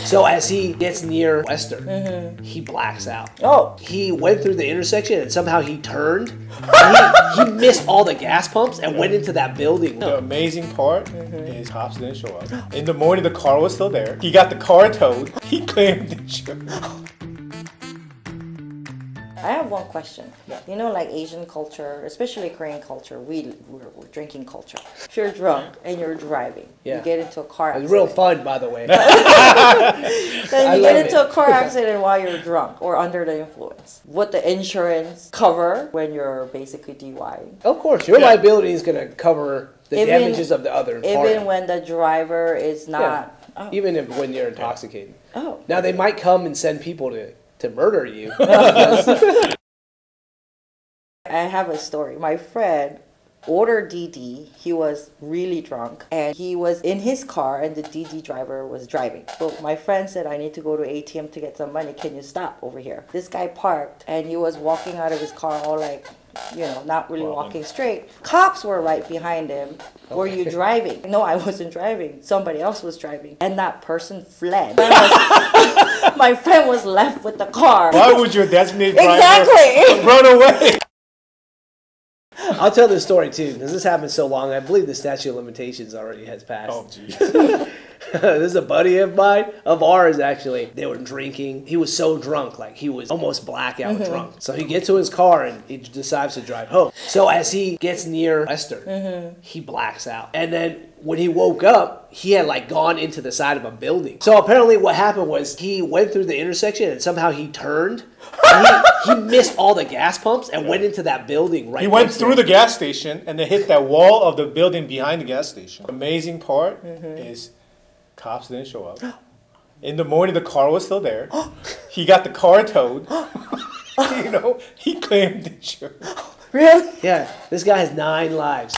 So as he gets near Western, he blacks out. Oh. He went through the intersection and somehow he turned. And he missed all the gas pumps and went into that building. The amazing part is cops didn't show up. In the morning, the car was still there. He got the car towed. He claimed insurance. I have one question. Yeah. You know, like Asian culture, especially Korean culture, we're drinking culture. If you're drunk and you're driving, you get into a car accident. It's real fun, by the way. Then you get into a car accident while you're drunk or under the influence. Would the insurance cover when you're basically DUI? Of course, your liability is going to cover the damages of the other party. Even when the driver is not... Yeah. Oh. Even when you're intoxicated. Oh. Now, they might come and send people to murder you. I have a story. My friend ordered DD. He was really drunk and he was in his car and the DD driver was driving. So my friend said, I need to go to ATM to get some money. Can you stop over here? This guy parked and he was walking out of his car all like, you know, not really walking straight. Cops were right behind him. Okay. Were you driving? No, I wasn't driving. Somebody else was driving. And that person fled. My friend was left with the car. Why would your designated driver exactly run away? I'll tell this story too, because this happened so long. I believe the statute of limitations already has passed. Oh, jeez. This is a buddy of mine, of ours actually. They were drinking. He was so drunk, like he was almost blackout drunk. So he gets to his car and he decides to drive home. So as he gets near Western, he blacks out. And then when he woke up, he had like gone into the side of a building. So apparently what happened was he went through the intersection and somehow he turned. And he missed all the gas pumps and went into that building right. He went through the gas station and then hit that wall of the building behind the gas station. The amazing part is cops didn't show up. In the morning, the car was still there. He got the car towed. You know, he claimed insurance. Really? Yeah, this guy has 9 lives.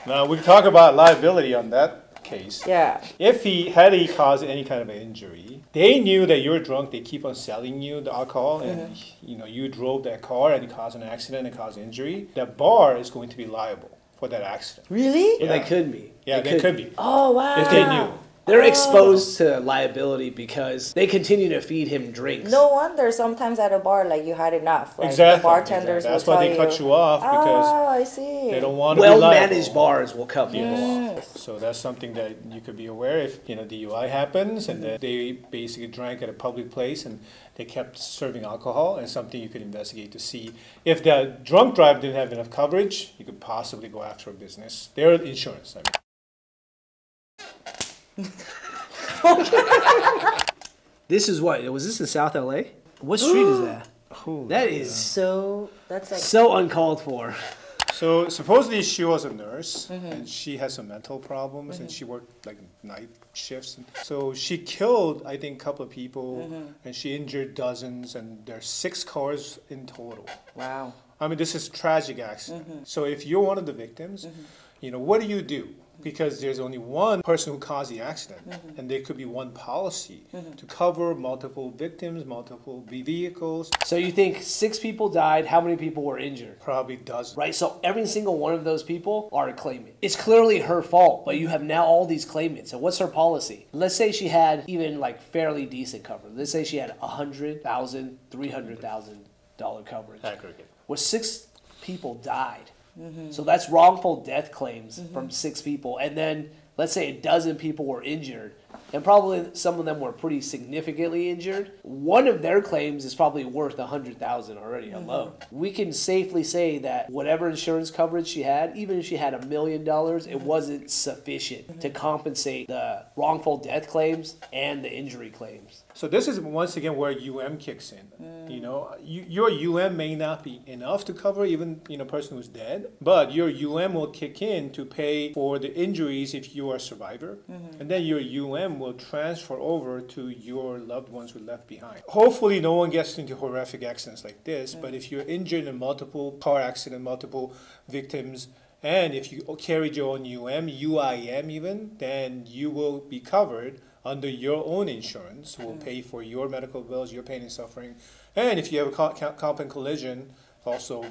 Now, we can talk about liability on that case. Yeah. If he caused any kind of an injury, they knew that you're drunk, they keep on selling you the alcohol, and you know, you drove that car and you caused an accident and caused injury, the bar is going to be liable for that accident. Really? Yeah, they could be. Yeah, they could be. Oh, wow. If they knew. They're exposed to liability because they continue to feed him drinks. No wonder sometimes at a bar, like, you had enough. Like, Exactly. The bartenders That's will why tell they cut you off, because I see. they don't want to be liable. Well-managed bars will cut people off. So that's something that you could be aware if, you know, DUI happens and that they basically drank at a public place and they kept serving alcohol, and something you could investigate to see if the drunk driver didn't have enough coverage, you could possibly go after a business. Their insurance, I mean. This is what? Was this in South LA? What street is that? That is that's like so uncalled for. So supposedly she was a nurse and she has some mental problems and she worked like night shifts. So she killed, I think, a couple of people and she injured dozens, and there's 6 cars in total. wow. I mean, this is a tragic accident. So if you're one of the victims, you know, what do? Because there's only one person who caused the accident, and there could be one policy to cover multiple victims, multiple vehicles. So you think 6 people died, how many people were injured? Probably dozens. Right, so every single one of those people are a claimant. It's clearly her fault, but you have now all these claimants. So what's her policy? Let's say she had even like fairly decent coverage. Let's say she had $100,000, $300,000 coverage. Aggregate. Where 6 people died. So that's wrongful death claims from 6 people. And then let's say a dozen people were injured, and probably some of them were pretty significantly injured. One of their claims is probably worth $100,000 already alone. We can safely say that whatever insurance coverage she had, even if she had $1 million, it wasn't sufficient to compensate the wrongful death claims and the injury claims. So this is once again where UM kicks in. You know, your UM may not be enough to cover even, you know, a person who's dead, but your UM will kick in to pay for the injuries if you are a survivor, and then your UM will transfer over to your loved ones who left behind. Hopefully no one gets into horrific accidents like this, but if you're injured in multiple car accidents, multiple victims, and if you carried your own UIM even, then you will be covered under your own insurance, who will pay for your medical bills, your pain and suffering. And if you have a comp and collision, also,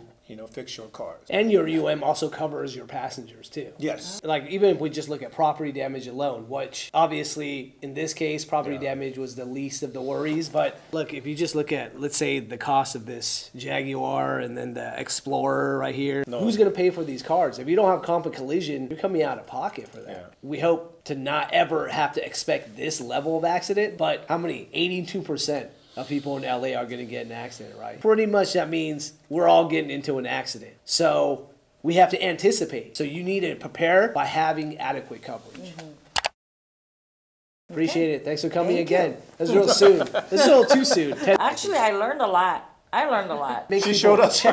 fix your cars. And your UM also covers your passengers too. Yes. Like even if we just look at property damage alone, which obviously in this case, property damage was the least of the worries. But look, if you just look at, let's say, the cost of this Jaguar and then the Explorer right here, who's going to pay for these cars? If you don't have comp and collision, you're coming out of pocket for that. Yeah. We hope to not ever have to expect this level of accident, but how many? 82% of people in LA are going to get an accident, right? Pretty much that means we're all getting into an accident. So we have to anticipate. So you need to prepare by having adequate coverage. Appreciate it. Thanks for coming again. This is real soon. This is a little too soon. Actually, I learned a lot. She Makes showed us.